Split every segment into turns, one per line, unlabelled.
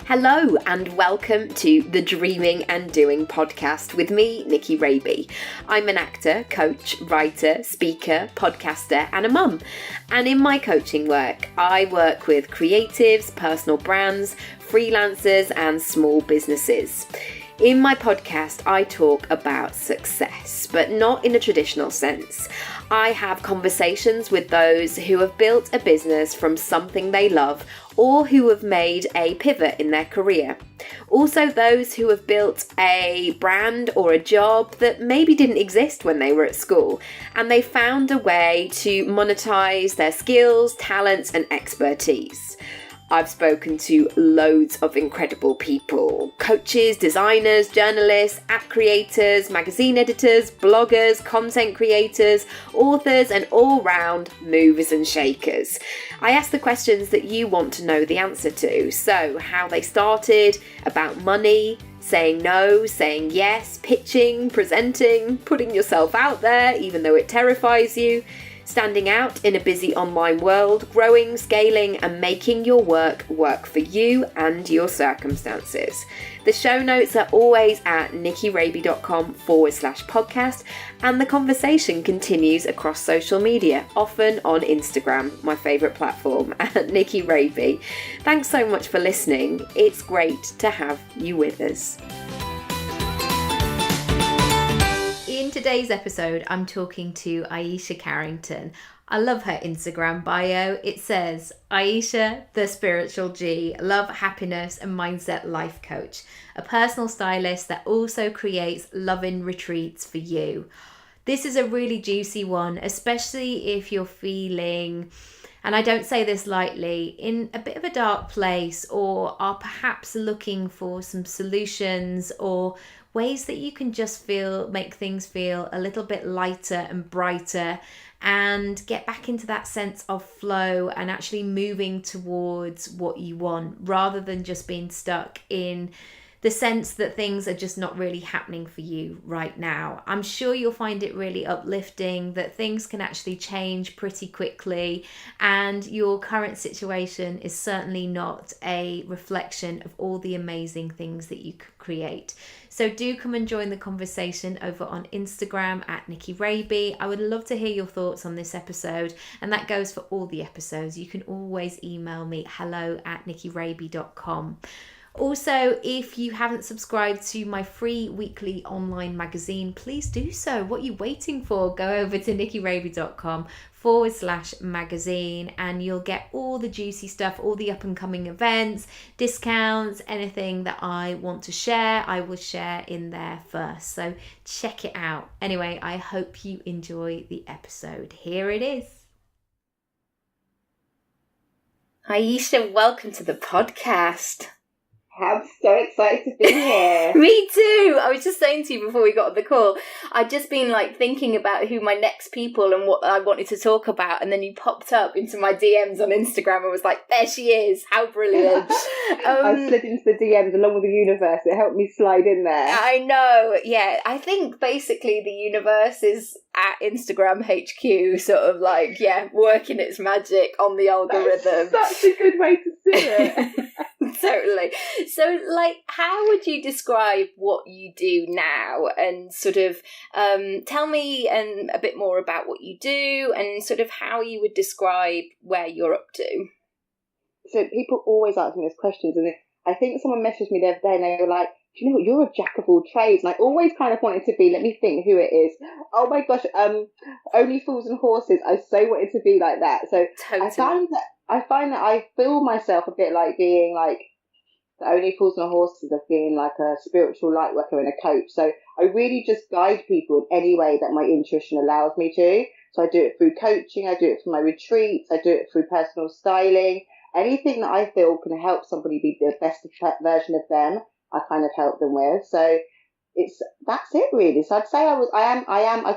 Hello and welcome to the Dreaming and Doing podcast with me, Nicky Raby. I'm an actor, coach, writer, speaker, podcaster and a mum. And in my coaching work, I work with creatives, personal brands, freelancers and small businesses. In my podcast, I talk about success, but not in a traditional sense. I have conversations with those who have built a business from something they love or who have made a pivot in their career. Also those who have built a brand or a job that maybe didn't exist when they were at school and they found a way to monetize their skills, talents and expertise. I've spoken to loads of incredible people, coaches, designers, journalists, app creators, magazine editors, bloggers, content creators, authors, and all-round movers and shakers. I ask the questions that you want to know the answer to. So how they started, about money, saying no, saying yes, pitching, presenting, putting yourself out there, even though it terrifies you, standing out in a busy online world, growing, scaling and making your work for you and your circumstances. The show notes are always at nickyraby.com/podcast and the conversation continues across social media, often on Instagram, my favourite platform, at Nicky Raby. Thanks so much for listening. It's great to have you with us. In today's episode, I'm talking to Aisha Carrington. I love her Instagram bio. It says, Aisha, the spiritual G, love, happiness and mindset life coach, a personal stylist that also creates loving retreats for you. This is a really juicy one, especially if you're feeling, and I don't say this lightly, in a bit of a dark place or are perhaps looking for some solutions or ways that you can just make things feel a little bit lighter and brighter and get back into that sense of flow and actually moving towards what you want rather than just being stuck in the sense that things are just not really happening for you right now. I'm sure you'll find it really uplifting that things can actually change pretty quickly and your current situation is certainly not a reflection of all the amazing things that you could create. So do come and join the conversation over on Instagram at Nicky Raby. I would love to hear your thoughts on this episode, and that goes for all the episodes. You can always email me hello@nickyraby.com. Also, if you haven't subscribed to my free weekly online magazine, please do so. What are you waiting for? Go over to nickyraby.com/magazine and you'll get all the juicy stuff, all the up and coming events, discounts, anything that I want to share, I will share in there first. So check it out. Anyway, I hope you enjoy the episode. Here it is. Aisha, welcome to the podcast.
I'm so excited to be here.
Me too. I was just saying to you before we got on the call, I'd just been thinking about who my next people and what I wanted to talk about, and then you popped up into my DMs on Instagram and was like, there she is. How brilliant.
I slid into the DMs along with the universe. It helped me slide in there.
I know. Yeah. I think basically the universe is at Instagram HQ sort of working its magic on the algorithm.
That's such a good way to see it.
Totally. So, how would you describe what you do now and sort of tell me a bit more about what you do and sort of how you would describe where you're up to?
So people always ask me these questions, and I think someone messaged me the other day and they were like, do you know what, you're a jack of all trades. And I always kind of wanted to be, let me think who it is. Oh my gosh, Only Fools and Horses. I so wanted to be like that. So totally. I find that I feel myself a bit like being the Only Fools and Horses of being a spiritual light worker and a coach. So I really just guide people in any way that my intuition allows me to. So I do it through coaching, I do it through my retreats, I do it through personal styling. Anything that I feel can help somebody be the best version of them, I kind of help them with. So that's it really. So I'd say I call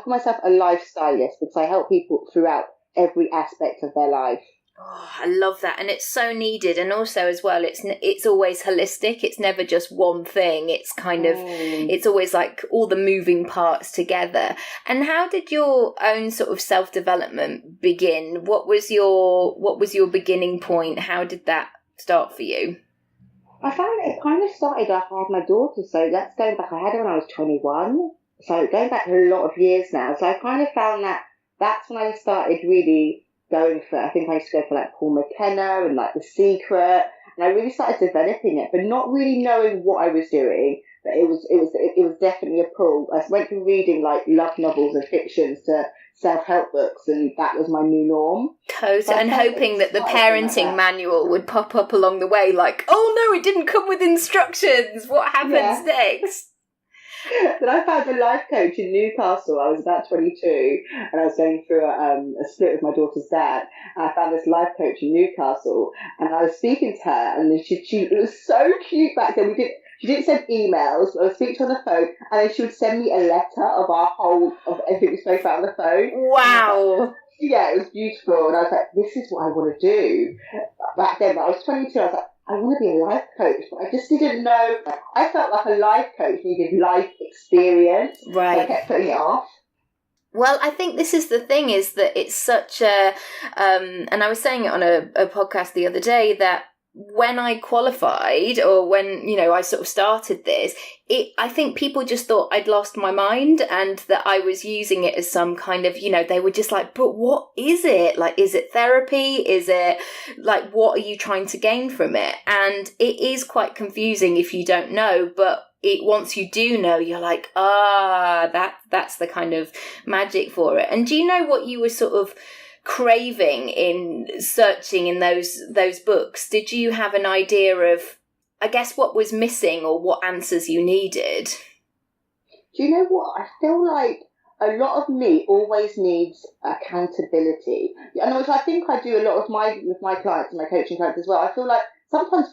myself a lifestylist because I help people throughout every aspect of their life.
Oh, I love that. And it's so needed. And also as well, it's always holistic. It's never just one thing. It's kind of, it's always all the moving parts together. And how did your own sort of self-development begin? What was your beginning point? How did that start for you?
I found it kind of started after I had my daughter, so that's going back. I had her when I was 21, so going back a lot of years now. So I kind of found that that's when I started really going for. I think I used to go for like Paul McKenna and like The Secret, and I really started developing it, but not really knowing what I was doing. But it was definitely a pull. I went from reading like love novels and fictions to self-help books, and that was my new norm.
Totally, and hoping that the parenting manual would pop up along the way, like, oh no, it didn't come with instructions. What happens next?
Then I found a life coach in Newcastle. I was about 22, and I was going through a split with my daughter's dad. And I found this life coach in Newcastle, and I was speaking to her, and she it was so cute back then. She didn't send emails. I would speak to her on the phone, and then she would send me a letter of everything we spoke about on the phone.
Wow.
Yeah, it was beautiful, and I was like, this is what I want to do. Back then, I was 22, I was like, I want to be a life coach, but I just didn't know. I felt like a life coach needed life experience.
Right.
So I kept putting it off.
Well, I think this is the thing, is that it's such a, and I was saying it on a podcast the other day, that when I qualified, or when, I sort of started this, I think people just thought I'd lost my mind, and that I was using it as some kind of, they were just like, but what is it? Like, is it therapy? Is it like, what are you trying to gain from it? And it is quite confusing if you don't know, but once you do know, you're like, that's the kind of magic for it. And do you know what you were sort of craving in searching in those books? Did you have an idea of, I guess, what was missing or what answers you needed?
Do you know what? I feel like a lot of me always needs accountability. And which I think I do a lot with my clients and my coaching clients as well. I feel like sometimes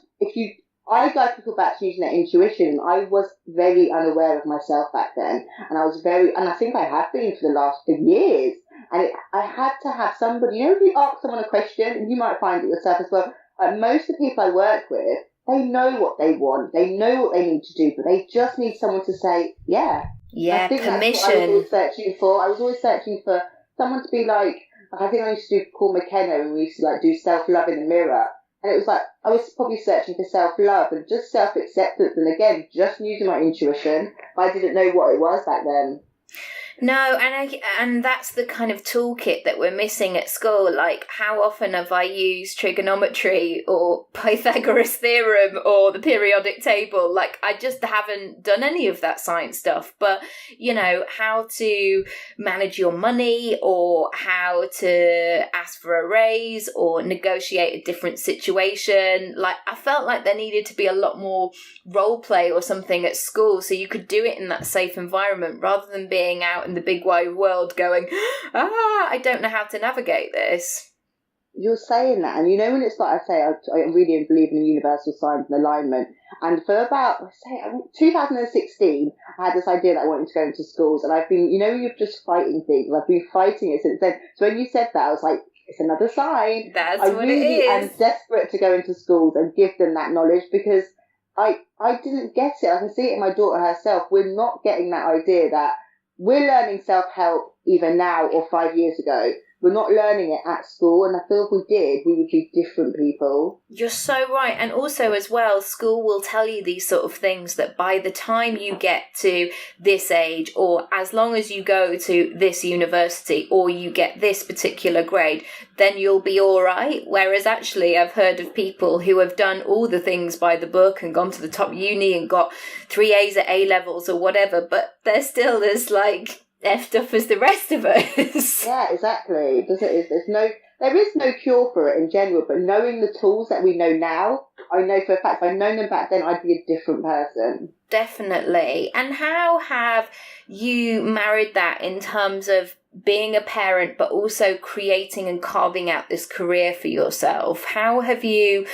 I guide people back to using their intuition. I was very unaware of myself back then, and and I think I have been for the last years. And I had to have somebody, if you ask someone a question, and you might find it yourself as well, most of the people I work with, they know what they want, they know what they need to do, but they just need someone to say, yeah.
Yeah,
I think
permission.
That's what I was always searching for. I was always searching for someone to be like, I think I used to do Paul McKenna, and we used to do self-love in the mirror. And it was like, I was probably searching for self-love and just self-acceptance, and again, just using my intuition. I didn't know what it was back then.
No, and that's the kind of toolkit that we're missing at school. Like, how often have I used trigonometry or Pythagoras theorem or the periodic table? Like, I just haven't done any of that science stuff. But, how to manage your money, or how to ask for a raise, or negotiate a different situation. Like, I felt like there needed to be a lot more role play or something at school, so you could do it in that safe environment, rather than being out in the big wide world going, I don't know how to navigate this.
You're saying that, and when it's like, I really believe in universal signs and alignment, and for about 2016 I had this idea that I wanted to go into schools, and I've been, you're just fighting things, I've been fighting it since then. So when you said that, I was like, it's another sign.
That's what it is.
I'm desperate to go into schools and give them that knowledge, because I didn't get it. I can see it in my daughter herself. We're not getting that idea that we're learning self-help either now or 5 years ago. We're not learning it at school, and I feel if we did, we would be different people.
You're so right. And also as well, school will tell you these sort of things that by the time you get to this age, or as long as you go to this university, or you get this particular grade, then you'll be all right. Whereas actually I've heard of people who have done all the things by the book and gone to the top uni and got 3 A's at A-levels or whatever, but they're still as effed up as the rest of us.
Yeah, exactly. There is no cure for it in general, but knowing the tools that we know now, I know for a fact if I'd known them back then, I'd be a different person.
Definitely. And how have you married that in terms of being a parent, but also creating and carving out this career for yourself? How have you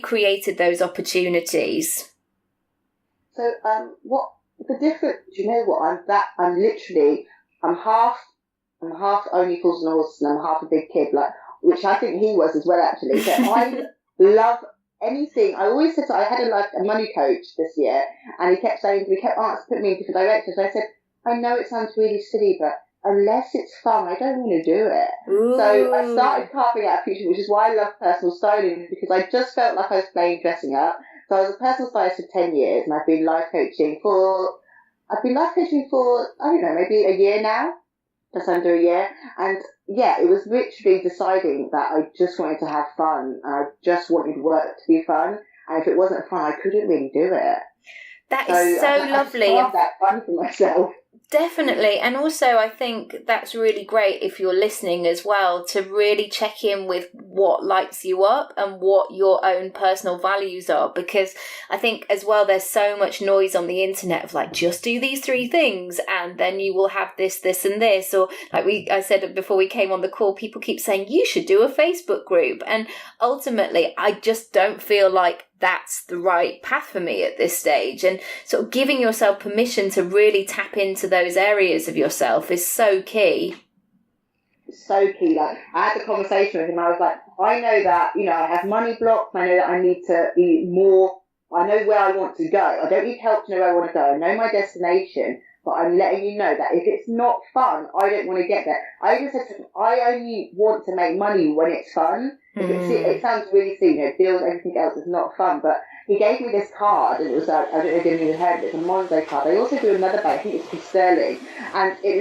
created those opportunities?
So, what the difference? Do you know what? I'm half only fools and horses, and I'm half a big kid, which I think he was as well, actually. So I love anything. I always said, I had a money coach this year, and he kept putting me in different directions. And I said, I know it sounds really silly, but unless it's fun, I don't want to do it.
Ooh.
So I started carving out a future, which is why I love personal styling, because I just felt like I was playing dressing up. So I was a personal stylist for 10 years, and I've been life coaching for, I don't know, maybe a year now, just under a year. And yeah, it was literally deciding that I just wanted to have fun, and I just wanted work to be fun. And if it wasn't fun, I couldn't really do it.
That is so lovely.
I that fun for myself.
Definitely. And also, I think that's really great if you're listening as well, to really check in with what lights you up and what your own personal values are. Because I think as well, there's so much noise on the internet of like, just do these 3 things and then you will have this, this and this. Or like I said before we came on the call, people keep saying you should do a Facebook group. And ultimately, I just don't feel like that's the right path for me at this stage. And sort of giving yourself permission to really tap into those areas of yourself is so key.
So key. Like, I had a conversation with him. I was like, I know that, I have money blocks. I know that I need to be more, I know where I want to go. I don't need help to know where I want to go. I know my destination, but I'm letting you know that if it's not fun, I don't want to get there. I even said to him, I only want to make money when it's fun. It sounds really silly, bills, everything else is not fun, but he gave me this card, and it was, I don't know if you've heard of it, it's a Monzo card. They also do another bank, I think it's called Sterling, and it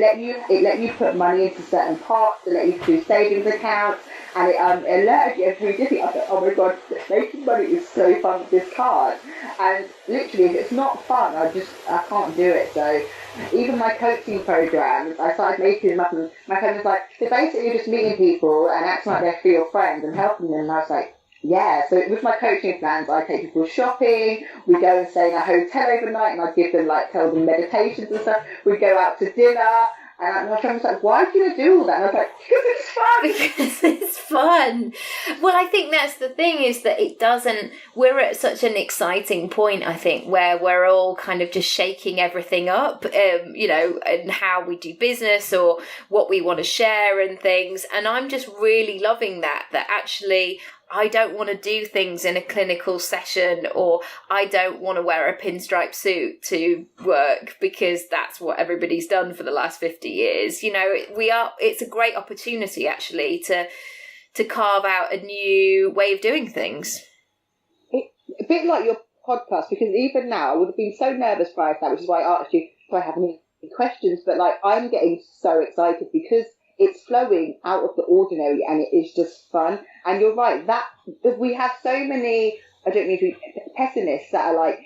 let you put money into certain pots, it let you do savings accounts, and it alerted you every day. I thought, oh my god, making money is so fun with this card. And literally, if it's not fun, I can't do it. So even my coaching programs, I started making them up, and my friend was like, so basically you're just meeting people and acting like they're for your friends and helping them. And I was like, yeah. So with my coaching plans, I take people shopping, we go and stay in a hotel overnight, and I give them, tell them meditations and stuff. We go out to dinner. And my friend was like, why do you do all that? And I was like, because it's fun.
Because it's fun. Well, I think that's the thing, is that we're at such an exciting point, I think, where we're all kind of just shaking everything up, and how we do business or what we want to share and things. And I'm just really loving that actually I don't want to do things in a clinical session, or I don't want to wear a pinstripe suit to work because that's what everybody's done for the last 50 years. It's a great opportunity actually to carve out a new way of doing things.
A bit like your podcast, because even now I would have been so nervous prior to that, which is why I asked you if I have any questions, but I'm getting so excited because it's flowing out of the ordinary and it is just fun. And you're right, that we have so many, I don't mean to be pessimists, that are like,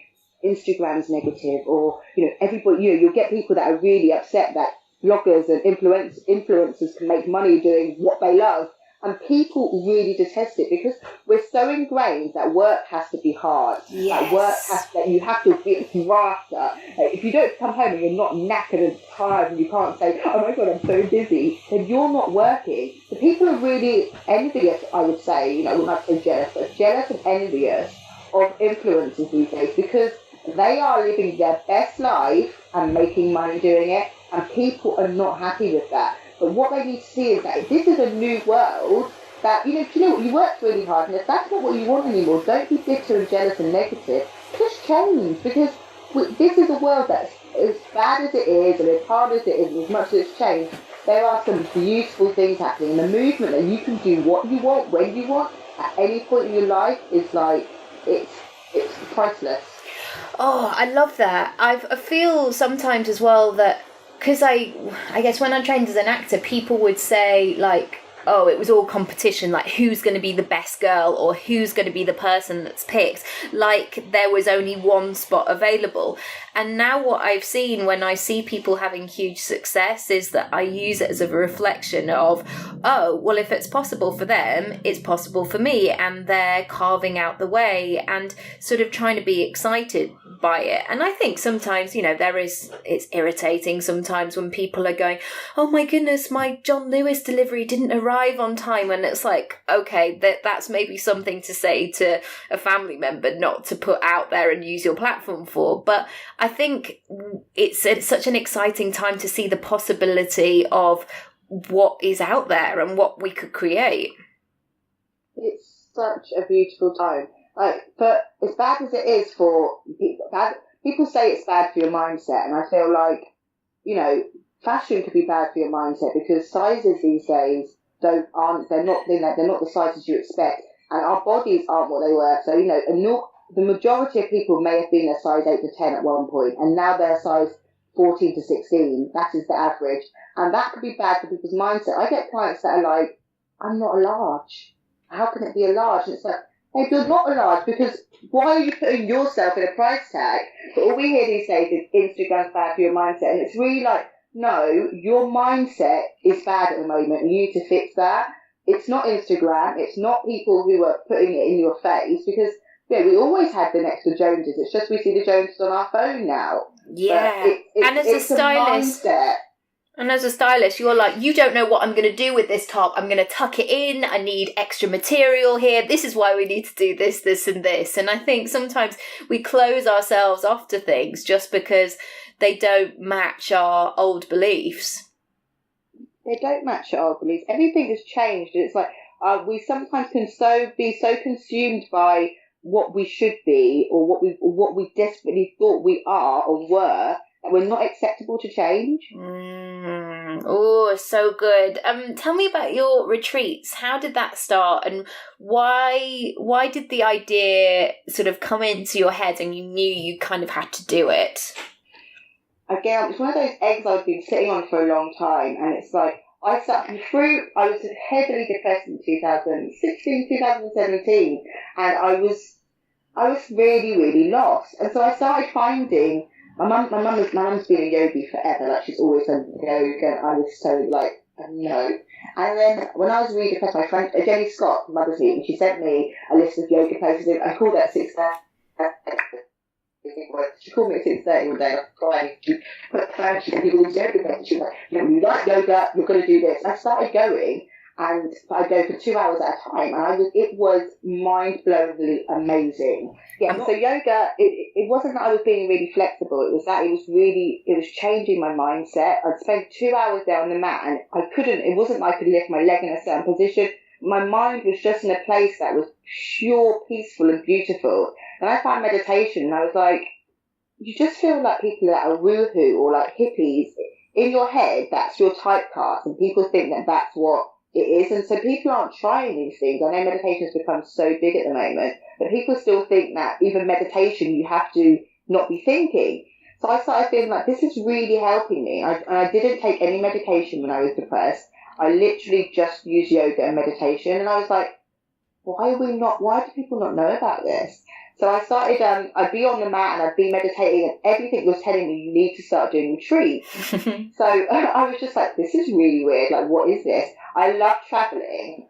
Instagram's negative, or, everybody, you'll get people that are really upset that bloggers and influencers can make money doing what they love. And people really detest it because we're so ingrained that work has to be hard.
Yes.
That you have to be a grafter. If you don't come home and you're not knackered and tired and you can't say, oh my God, I'm so busy, then you're not working. The people are really envious, I would say, well, not so jealous, but jealous and envious of influencers these days because they are living their best life and making money doing it, and people are not happy with that. But what they need to see is that this is a new world that, you worked really hard, and if that's not what you want anymore, don't be bitter and jealous and negative. Just change, because this is a world that's as bad as it is, and as hard as it is, and as much as it's changed, there are some beautiful things happening. And the movement that you can do what you want, when you want, at any point in your life is it's priceless.
Oh, I love that. I feel sometimes as well that, because I guess when I trained as an actor, people would say oh, it was all competition, who's going to be the best girl or who's going to be the person that's picked, there was only one spot available. And now what I've seen when I see people having huge success is that I use it as a reflection of, oh, well, if it's possible for them, it's possible for me, and they're carving out the way and sort of trying to be excited by it. And I think sometimes, it's irritating sometimes when people are going, oh my goodness, my John Lewis delivery didn't arrive on time. And it's like, okay, that's maybe something to say to a family member, not to put out there and use your platform for. But I think it's such an exciting time to see the possibility of what is out there and what we could create.
It's such a beautiful time. But as bad as it is for people say it's bad for your mindset, and I feel like, fashion could be bad for your mindset because sizes these days they're not the sizes you expect, and our bodies aren't what they were. So the majority of people may have been a size 8 to 10 at one point, and now they're a size 14 to 16. That is the average, and that could be bad for people's mindset. I get clients that are like, "I'm not a large. How can it be a large?" And it's like, "Hey, you're not a large because why are you putting yourself in a price tag?" But all we hear these days is Instagram's bad for your mindset, and it's really like, no, your mindset is bad at the moment. You need to fix that. It's not Instagram. It's not people who are putting it in your face because we always had the next to Joneses. It's just we see the Joneses on our phone now.
Yeah, and as a stylist. And as a stylist, you're like, you don't know what I'm going to do with this top. I'm going to tuck it in. I need extra material here. This is why we need to do this, this and this. And I think sometimes we close ourselves off to things just because they don't match our old beliefs.
They don't match our old beliefs. Everything has changed. It's like we sometimes can be so consumed by what we should be or what we desperately thought we are or were that we're not acceptable to change.
Oh, so good. Tell me about your retreats. How did that start, and why did the idea sort of come into your head and you knew you kind of had to do it?
Again, it's one of those eggs I've been sitting on for a long time, and it's like I was heavily depressed in 2016, 2017, and I was really, really lost. And so I started finding my mum's been a yogi forever. Like, she's always done yoga, and I was so like, no. And then when I was really depressed, my friend Jenny Scott from Mother's Meeting, she sent me a list of yoga poses. I called that 6:30. She called me at 6:30 one day. I was crying. She put her, she said, "You all yoga poses." She was like, "You like yoga? You're going to do this." And I started going. And I'd go for 2 hours at a time, and it was mind-blowingly amazing. Yeah, so yoga, it wasn't that I was being really flexible, it was that it was changing my mindset. I'd spend 2 hours there on the mat, and it wasn't like I could lift my leg in a certain position. My mind was just in a place that was pure, peaceful, and beautiful. And I found meditation, and I was like, you just feel like people that are woohoo or like hippies. In your head, that's your typecast, and people think that that's what it is, and so people aren't trying these things. I know meditation has become so big at the moment, but people still think that even meditation, you have to not be thinking. So I started feeling like this is really helping me. I didn't take any medication when I was depressed. I literally just used yoga and meditation, and I was like, why do people not know about this? So I started, I'd be on the mat and I'd be meditating, and everything was telling me you need to start doing retreats. So I was just like, this is really weird. Like, what is this? I love travelling.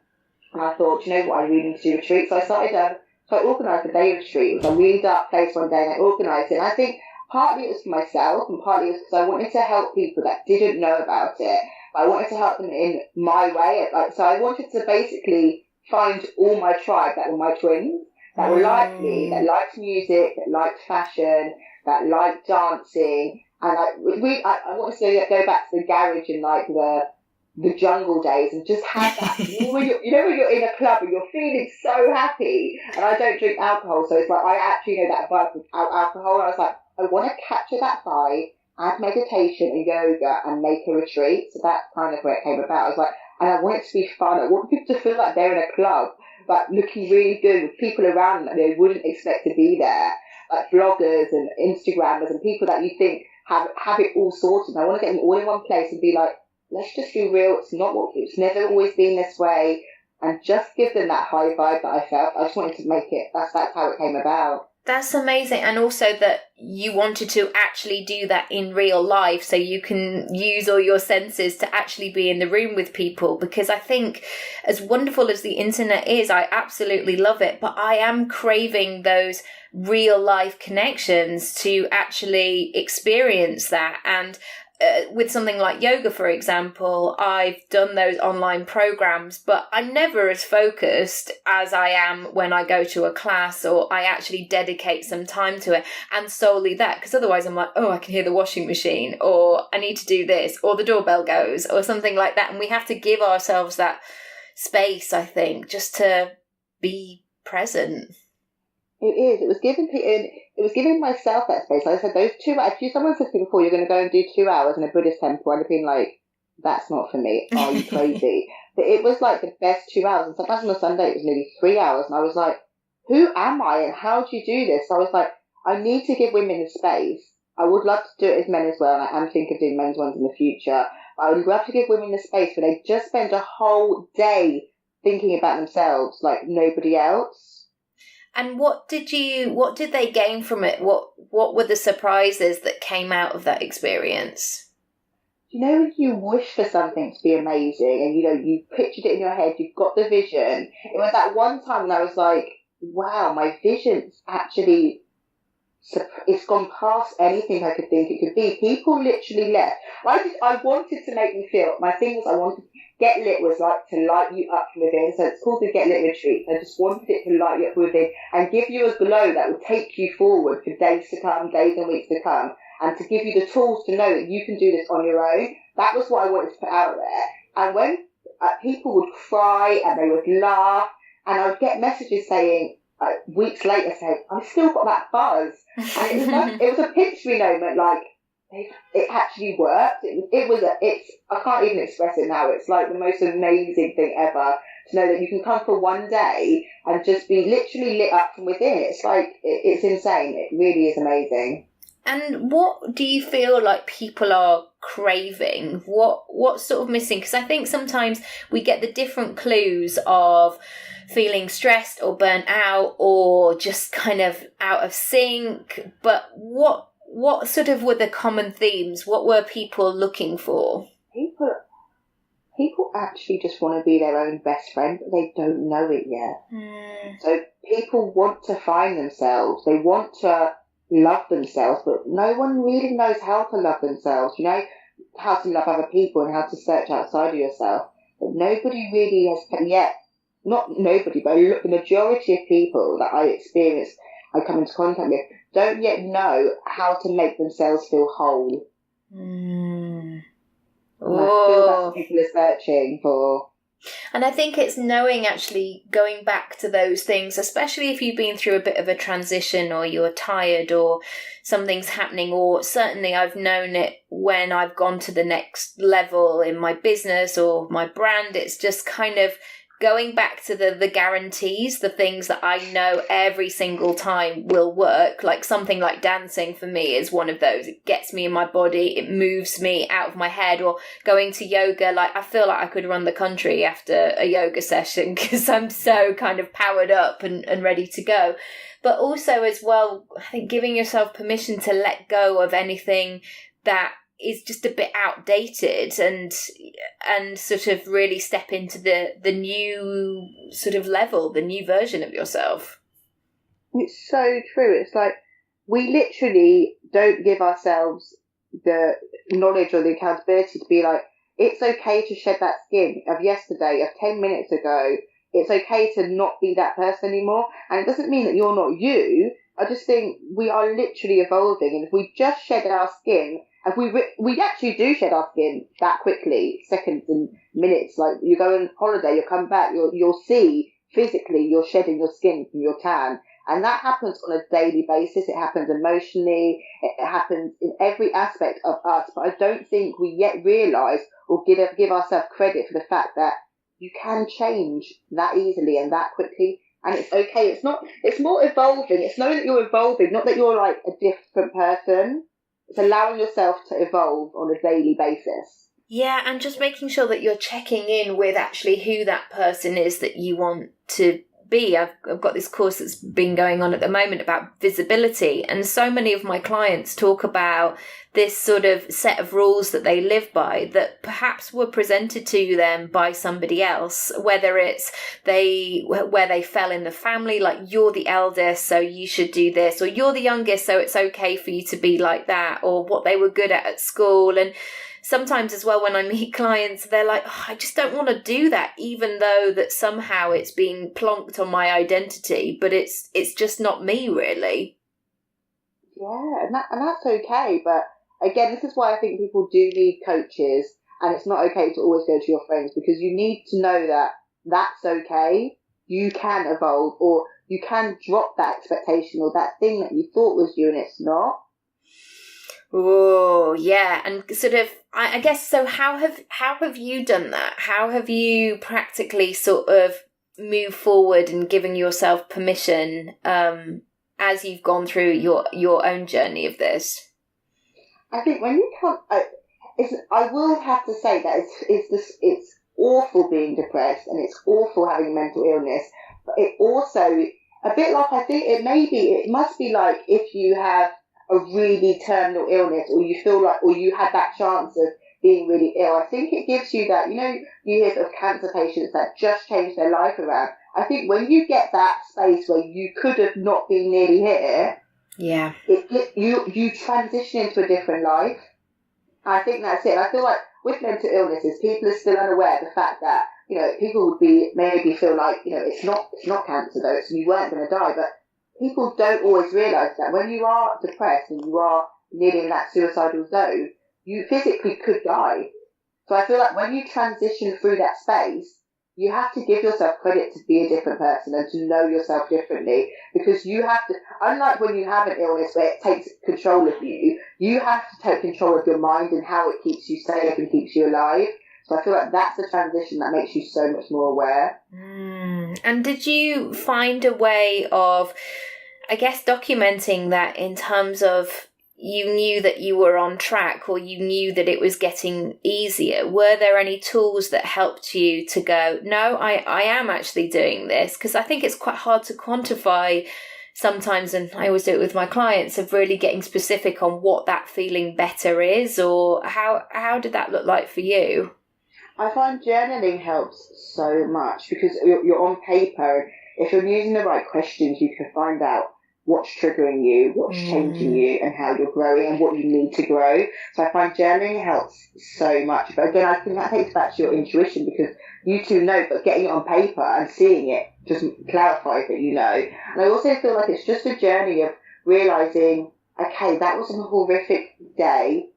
And I thought, you know what, I really need to do retreats. So I started, so I organised a day retreat. It was a really dark place one day, and I organised it. And I think partly it was for myself, and partly it was because I wanted to help people that didn't know about it. But I wanted to help them in my way. So I wanted to basically find all my tribe that were my twins, that were like me, that liked music, that liked fashion, that liked dancing. And I wanted to go back to the garage in like the jungle days and just have that. when you're in a club and you're feeling so happy. And I don't drink alcohol, so it's like I actually know that vibe without alcohol. And I was like, I want to capture that vibe, add meditation and yoga, and make a retreat. So that's kind of where it came about. I was like, and I want it to be fun. I want people to feel like they're in a club, but looking really good with people around them that they wouldn't expect to be there, like bloggers and Instagrammers and people that you think have it all sorted. And I want to get them all in one place and be like, let's just be real. It's never always been this way, and just give them that high vibe that I felt. I just wanted to make it. That's how it came about.
That's amazing. And also that you wanted to actually do that in real life, so you can use all your senses to actually be in the room with people. Because I think, as wonderful as the internet is, I absolutely love it, but I am craving those real life connections to actually experience that. And with something like yoga, for example, I've done those online programs, but I'm never as focused as I am when I go to a class or I actually dedicate some time to it, and solely that, because otherwise I'm like, oh, I can hear the washing machine, or I need to do this, or the doorbell goes, or something like that. And we have to give ourselves that space, I think, just to be present.
It is. It was giving it was giving myself that space. Like I said, those 2 hours. If someone said to me before, you're going to go and do 2 hours in a Buddhist temple, I'd have been like, that's not for me. Are you crazy? But it was like the best 2 hours. And sometimes on a Sunday, it was nearly 3 hours. And I was like, who am I and how do you do this? So I was like, I need to give women the space. I would love to do it as men as well. And I am thinking of doing men's ones in the future. But I would love to give women the space where they just spend a whole day thinking about themselves like nobody else.
And what did they gain from it? What were the surprises that came out of that experience?
You know, when you wish for something to be amazing and, you know, you pictured it in your head, you've got the vision. It was that one time when I was like, wow, my vision's actually, it's gone past anything I could think it could be. People literally left. I wanted to make me feel, my thing was I wanted, Get Lit was like to light you up from within. So it's called the Get Lit Retreat. I just wanted it to light you up from within and give you a glow that would take you forward for days to come, days and weeks to come. And to give you the tools to know that you can do this on your own. That was what I wanted to put out there. And when people would cry and they would laugh, and I would get messages saying, weeks later saying, I've still got that buzz. And it was a pinch me moment, like, it actually worked. I can't even express it now. It's like the most amazing thing ever to know that you can come for one day and just be literally lit up from within. It's like, it's insane. It really is amazing.
And what do you feel like people are craving? What's sort of missing? Because I think sometimes we get the different clues of feeling stressed or burnt out or just kind of out of sync. But what sort of were the common themes? What were people looking for?
People actually just want to be their own best friend, but they don't know it yet. So people want to find themselves. They want to love themselves, but no one really knows how to love themselves, you know, how to love other people and how to search outside of yourself. But nobody really has yet, not nobody, but the majority of people that I come into contact with, don't yet know how to make themselves feel whole. And I feel that's what people are searching for.
And I think it's knowing, actually going back to those things, especially if you've been through a bit of a transition or you're tired or something's happening, or certainly I've known it when I've gone to the next level in my business or my brand. It's just kind of going back to the guarantees, the things that I know every single time will work. Like something like dancing for me is one of those. It gets me in my body, it moves me out of my head. Or going to yoga, like I feel like I could run the country after a yoga session because I'm so kind of powered up and ready to go. But also as well, I think giving yourself permission to let go of anything that is just a bit outdated and sort of really step into the new sort of level, the new version of yourself.
It's so true. It's like we literally don't give ourselves the knowledge or the accountability to be like, it's okay to shed that skin of yesterday, of 10 minutes ago. It's okay to not be that person anymore. And it doesn't mean that you're not you. I just think we are literally evolving. And if we just shed our skin, if we actually do shed our skin that quickly, seconds and minutes. Like you go on holiday, you come back, you'll see physically you're shedding your skin from your tan, and that happens on a daily basis. It happens emotionally. It happens in every aspect of us. But I don't think we yet realise or give ourselves credit for the fact that you can change that easily and that quickly. And it's okay. It's more evolving. It's knowing that you're evolving, not that you're like a different person. It's allowing yourself to evolve on a daily basis.
Yeah, and just making sure that you're checking in with actually who that person is that you want to be. I've got this course that's been going on at the moment about visibility, and so many of my clients talk about this sort of set of rules that they live by that perhaps were presented to them by somebody else, whether it's where they fell in the family, like you're the eldest so you should do this, or you're the youngest so it's okay for you to be like that, or what they were good at school. And sometimes as well, when I meet clients, they're like, oh, I just don't want to do that, even though that somehow it's being plonked on my identity, but it's just not me, really.
Yeah, and that's okay. But again, this is why I think people do need coaches, and it's not okay to always go to your friends, because you need to know that that's okay. You can evolve, or you can drop that expectation or that thing that you thought was you and it's not.
Oh, yeah. And sort of, I guess, so how have you done that? How have you practically sort of moved forward and given yourself permission as you've gone through your own journey of this?
I think when you come, I will have to say that it's awful being depressed and it's awful having mental illness, but it also, a bit like, I think it must be like if you have a really terminal illness, or you feel like, or you had that chance of being really ill. I think it gives you that, you hear of cancer patients that just changed their life around. I think when you get that space where you could have not been nearly here,
yeah,
you transition into a different life. I think that's it. I feel like with mental illnesses, people are still unaware of the fact that, people would maybe feel like, it's not cancer though, so you weren't going to die, but people don't always realise that when you are depressed and you are nearly in that suicidal zone, you physically could die. So I feel like when you transition through that space, you have to give yourself credit to be a different person and to know yourself differently, because you have to, unlike when you have an illness where it takes control of you, you have to take control of your mind and how it keeps you safe and keeps you alive. So I feel like that's the transition that makes you so much more aware.
And did you find a way of, I guess, documenting that in terms of you knew that you were on track, or you knew that it was getting easier? Were there any tools that helped you to go, no, I am actually doing this? Because I think it's quite hard to quantify sometimes, and I always do it with my clients, of really getting specific on what that feeling better is, or how did that look like for you?
I find journaling helps so much because you're on paper. If you're using the right questions, you can find out what's triggering you, what's changing you, and how you're growing and what you need to grow. So I find journaling helps so much. But again, I think that takes back to your intuition, because you two know, but getting it on paper and seeing it just clarifies that you know. And I also feel like it's just a journey of realising, okay, that was a horrific day,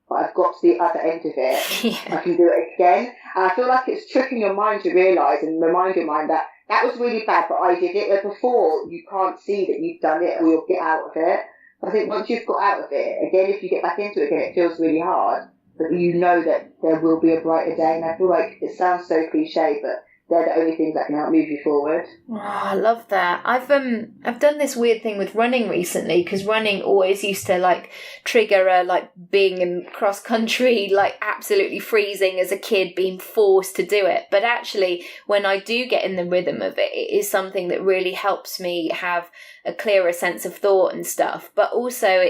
but I've got to the other end of it.
Yeah.
I can do it again. And I feel like it's tricking your mind to realise and remind your mind that was really bad, but I did it. But before, you can't see that you've done it, or you'll get out of it. I think once you've got out of it, again, if you get back into it again, it feels really hard. But you know that there will be a brighter day. And I feel like it sounds so cliche, but they're the only things that can help move you forward.
Oh, I love that. I've done this weird thing with running recently, because running always used to trigger being in cross country, absolutely freezing as a kid, being forced to do it. But actually, when I do get in the rhythm of it, it is something that really helps me have a clearer sense of thought and stuff. But also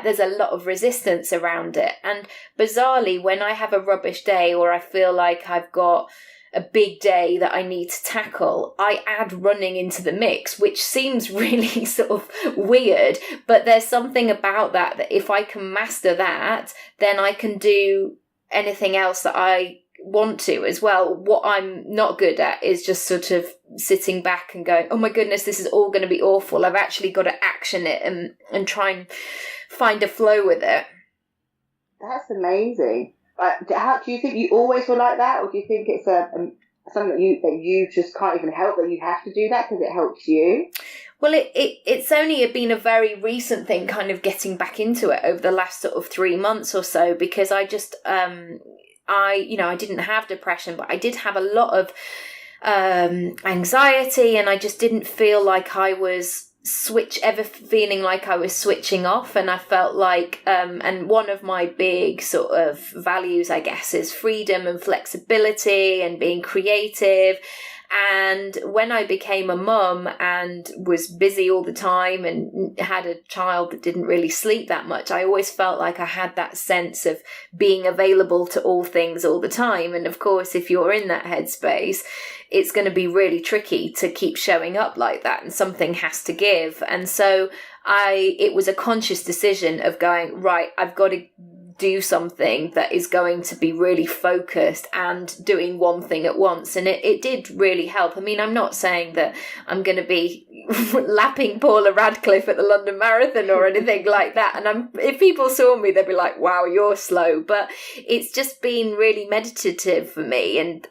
there's a lot of resistance around it. And bizarrely, when I have a rubbish day, or I feel like I've got a big day that I need to tackle, I add running into the mix, which seems really sort of weird, but there's something about that if I can master that, then I can do anything else that I want to as well. What I'm not good at is just sort of sitting back and going, oh my goodness, this is all going to be awful. I've actually got to action it and try and find a flow with it.
That's amazing. How do you think you always were like that, or do you think it's something that you just can't even help, that you have to do that because it helps you?
Well, it's only been a very recent thing, kind of getting back into it over the last sort of 3 months or so, because I just I didn't have depression, but I did have a lot of anxiety, and I just didn't feel like I was feeling like I was switching off. And I felt like and one of my big sort of values, I guess, is freedom and flexibility and being creative. And when I became a mum and was busy all the time and had a child that didn't really sleep that much, I always felt like I had that sense of being available to all things all the time. And of course, if you're in that headspace, it's going to be really tricky to keep showing up like that, and something has to give. And so it was a conscious decision of going, right, I've got to do something that is going to be really focused and doing one thing at once. And it did really help. I mean, I'm not saying that I'm going to be lapping Paula Radcliffe at the London Marathon or anything like that. And if people saw me, they'd be like, wow, you're slow. But it's just been really meditative for me. And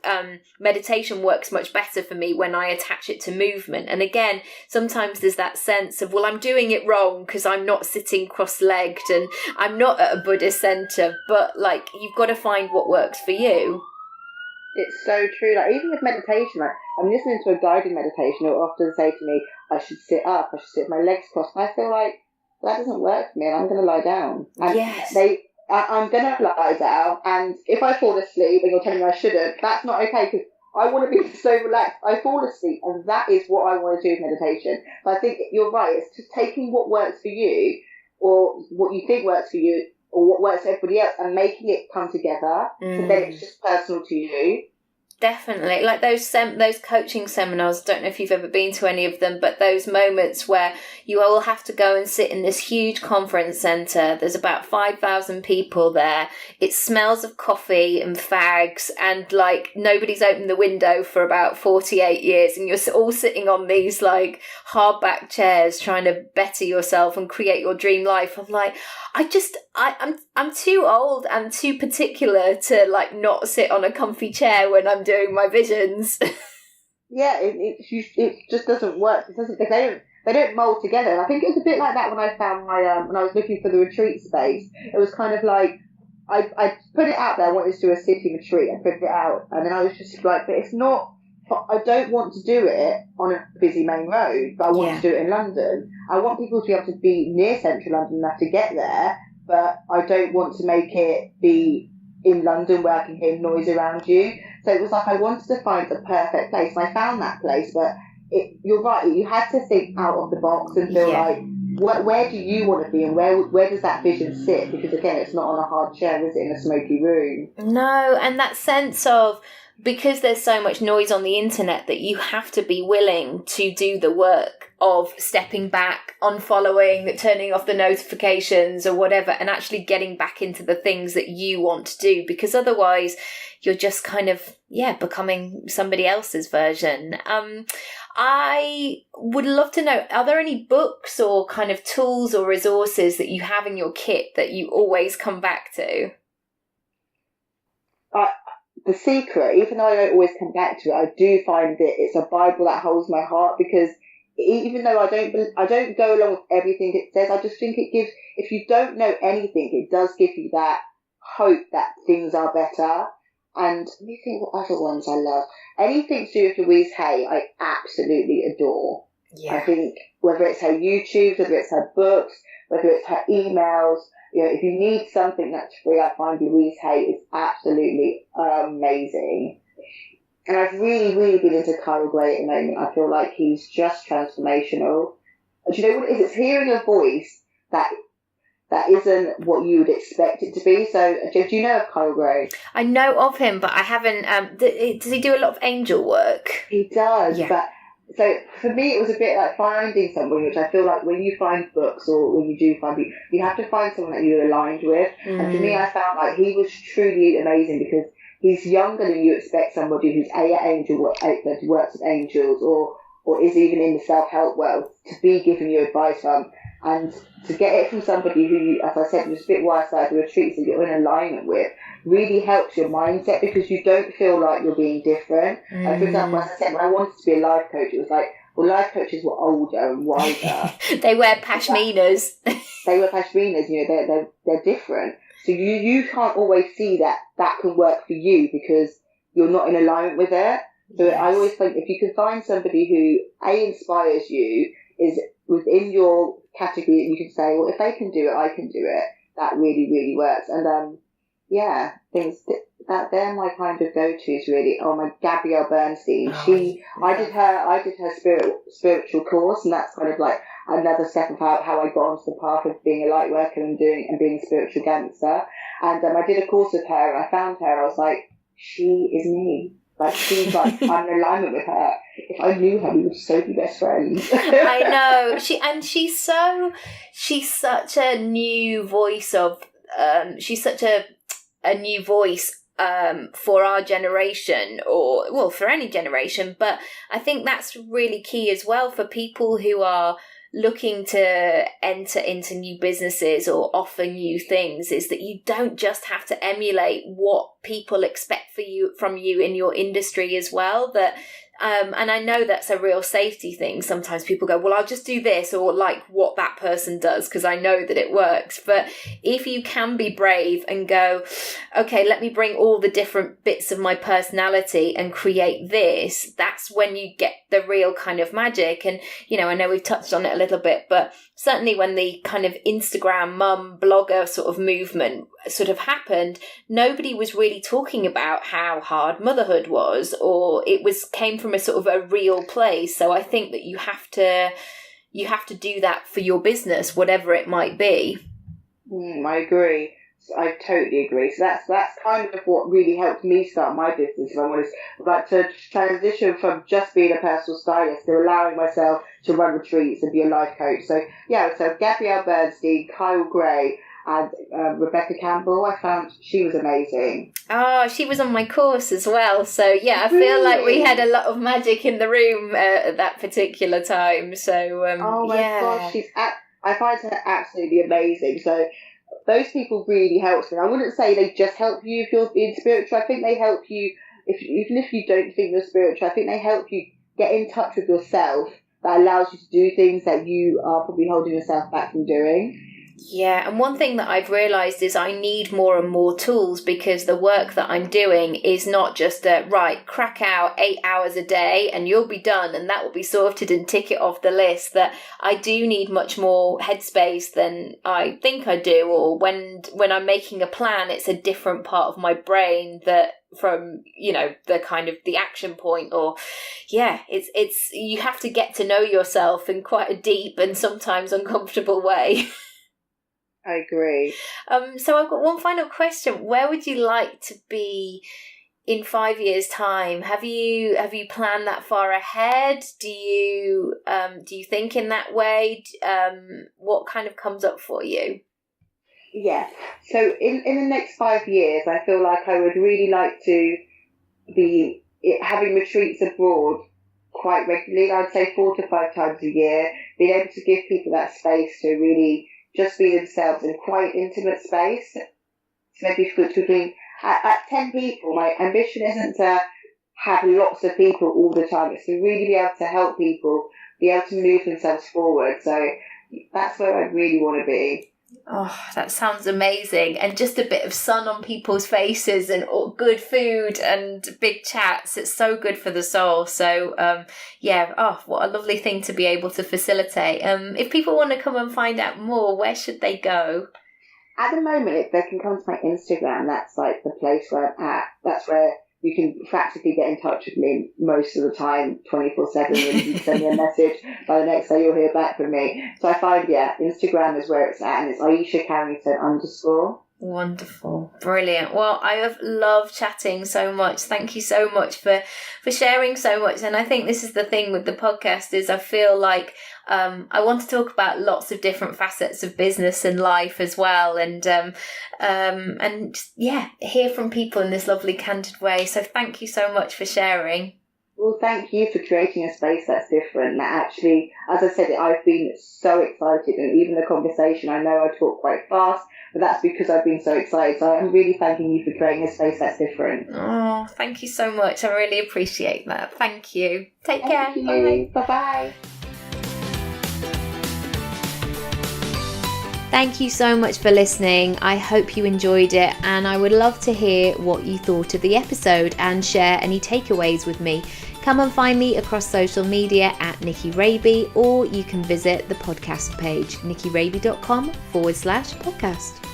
meditation works much better for me when I attach it to movement. And again, sometimes there's that sense of, well, I'm doing it wrong because I'm not sitting cross-legged and I'm not at a Buddhist centre. But like, you've got to find what works for you.
It's so true. Like, even with meditation, like, I'm listening to a guided meditation, it'll often say to me, I should sit up, I should sit with my legs crossed. And I feel like that doesn't work for me, and I'm going to lie down. And
yes.
I'm going to lie down, and if I fall asleep and you're telling me I shouldn't, that's not okay, because I want to be so relaxed. I fall asleep, and that is what I want to do with meditation. But I think you're right. It's just taking what works for you, or what you think works for you, or what works for everybody else, and making it come together. So then it's just personal to you.
Definitely. Like those coaching seminars, I don't know if you've ever been to any of them, but those moments where you all have to go and sit in this huge conference centre. There's about 5,000 people there. It smells of coffee and fags, and like nobody's opened the window for about 48 years, and you're all sitting on these like hardback chairs trying to better yourself and create your dream life. I'm like, I'm too old and too particular to like not sit on a comfy chair when I'm doing my visions.
Yeah, it just doesn't work. It doesn't. They don't mold together. And I think it was a bit like that when I found my when I was looking for the retreat space. It was kind of like I put it out there. I wanted to do a city retreat. I put it out, and then I was just like, but it's not. I don't want to do it on a busy main road, but I want to do it in London. I want people to be able to be near central London enough to get there, but I don't want to make it be in London where I can hear noise around you. So it was like I wanted to find the perfect place, and I found that place. But you're right, you had to think out of the box and feel like, where do you want to be, and where does that vision sit? Because again, it's not on a hard chair, is it, in a smoky room?
No, and that sense of, because there's so much noise on the internet, that you have to be willing to do the work of stepping back, unfollowing, turning off the notifications or whatever, and actually getting back into the things that you want to do, because otherwise you're just kind of, becoming somebody else's version. I would love to know, are there any books or kind of tools or resources that you have in your kit that you always come back to?
The Secret, even though I don't always come back to it, I do find that it's a Bible that holds my heart, because even though I don't go along with everything it says, I just think it gives, if you don't know anything, it does give you that hope that things are better. And let me think what other ones I love. Anything to do with Louise Hay, I absolutely adore. Yeah. I think whether it's her YouTube, whether it's her books, whether it's her emails, if you need something that's free, I find Louise Hay is absolutely amazing. And I've really, really been into Kyle Gray at the moment. I feel like he's just transformational. Do you know what it is? It's hearing a voice that isn't what you would expect it to be. So, do you know of Kyle Gray?
I know of him, but I haven't. Does he do a lot of angel work?
He does, but so for me, it was a bit like finding someone, which I feel like when you find books or when you do find people, you have to find someone that you're aligned with. And for me, I found like he was truly amazing, because he's younger than you expect somebody who's an angel, that works with angels, or is even in the self-help world, to be giving you advice from. And to get it from somebody who, as I said, was a bit wise-side retreats that you're in alignment with, really helps your mindset, because you don't feel like you're being different. Like, for example, as I said, when I wanted to be a life coach, it was like, well, life coaches were older and wiser.
They wear pashminas.
They wear pashminas, they're different. So you can't always see that can work for you, because you're not in alignment with it. So yes. I always think if you can find somebody who inspires you, is within your category, you can say, well, if they can do it, I can do it. That really, really works. And things that they're my kind of go-tos really. Oh, my Gabrielle Bernstein. I did her spiritual course, and that's kind of like another step of how I got onto the path of being a light worker and being a spiritual gangster. And I did a course with her, and I found her. I was like, she is me. Like, she's like, I'm in alignment with her. If I knew her, we would so be best friends.
I know. She's such a new voice of a new voice for our generation, or well, for any generation. But I think that's really key as well for people who are looking to enter into new businesses or offer new things, is that you don't just have to emulate what people expect from you in your industry as well. That and I know that's a real safety thing. Sometimes people go, well, I'll just do this, or like what that person does, because I know that it works. But if you can be brave and go, okay, let me bring all the different bits of my personality and create this, that's when you get the real kind of magic. And, you know, I know we've touched on it a little bit, but certainly when the kind of Instagram mum blogger sort of movement sort of happened, nobody was really talking about how hard motherhood was, or it came from a sort of a real place. So I think that you have to do that for your business, whatever it might be.
I agree. I totally agree. So that's kind of what really helped me start my business. If I'm honest, like to transition from just being a personal stylist to allowing myself to run retreats and be a life coach. So yeah, so Gabrielle Bernstein, Kyle Gray, and Rebecca Campbell, I found she was amazing.
Oh, she was on my course as well. So yeah, I feel like we had a lot of magic in the room at that particular time. So
oh my gosh, I find her absolutely amazing. So those people really helped me. I wouldn't say they just help you if you're in spiritual. I think they help you, even if you don't think you're spiritual, I think they help you get in touch with yourself. That allows you to do things that you are probably holding yourself back from doing.
Yeah, and one thing that I've realised is I need more and more tools, because the work that I'm doing is not just crack out 8 hours a day and you'll be done and that will be sorted and tick it off the list. That I do need much more headspace than I think I do, or when I'm making a plan, it's a different part of my brain that from, you know, the kind of the action point. Or it's you have to get to know yourself in quite a deep and sometimes uncomfortable way.
I agree.
So I've got one final question. Where would you like to be in 5 years' time? Have you planned that far ahead? Do you think in that way? What kind of comes up for you?
Yeah. So in the next 5 years, I feel like I would really like to be having retreats abroad quite regularly. I'd say 4 to 5 times a year, being able to give people that space to really just be themselves in quite intimate space. So maybe between at 10 people. My ambition isn't to have lots of people all the time. It's to really be able to help people be able to move themselves forward. So that's where I really want to be.
Oh, that sounds amazing. And just a bit of sun on people's faces and good food and big chats. It's so good for the soul. So, what a lovely thing to be able to facilitate. If people want to come and find out more, where should they go?
At the moment, if they can come to my Instagram, that's like the place where I'm at. That's where you can practically get in touch with me most of the time, 24/7, and you can send me a message. By the next day, you'll hear back from me. So I find, Instagram is where it's at, and it's Aisha Carrington _.
Wonderful. Brilliant. Well, I have loved chatting so much. Thank you so much for sharing so much. And I think this is the thing with the podcast is I feel like I want to talk about lots of different facets of business and life as well. And hear from people in this lovely candid way. So thank you so much for sharing.
Well, thank you for creating a space that's different. That actually, as I said, I've been so excited, and even the conversation, I know I talk quite fast, but that's because I've been so excited. So I'm really thanking you for creating a space that's different.
Oh, thank you so much. I really appreciate that. Thank you. Take care.
Bye. Bye-bye.
Thank you so much for listening. I hope you enjoyed it, and I would love to hear what you thought of the episode and share any takeaways with me. Come and find me across social media at Nicky Raby, or you can visit the podcast page, nickyraby.com/podcast.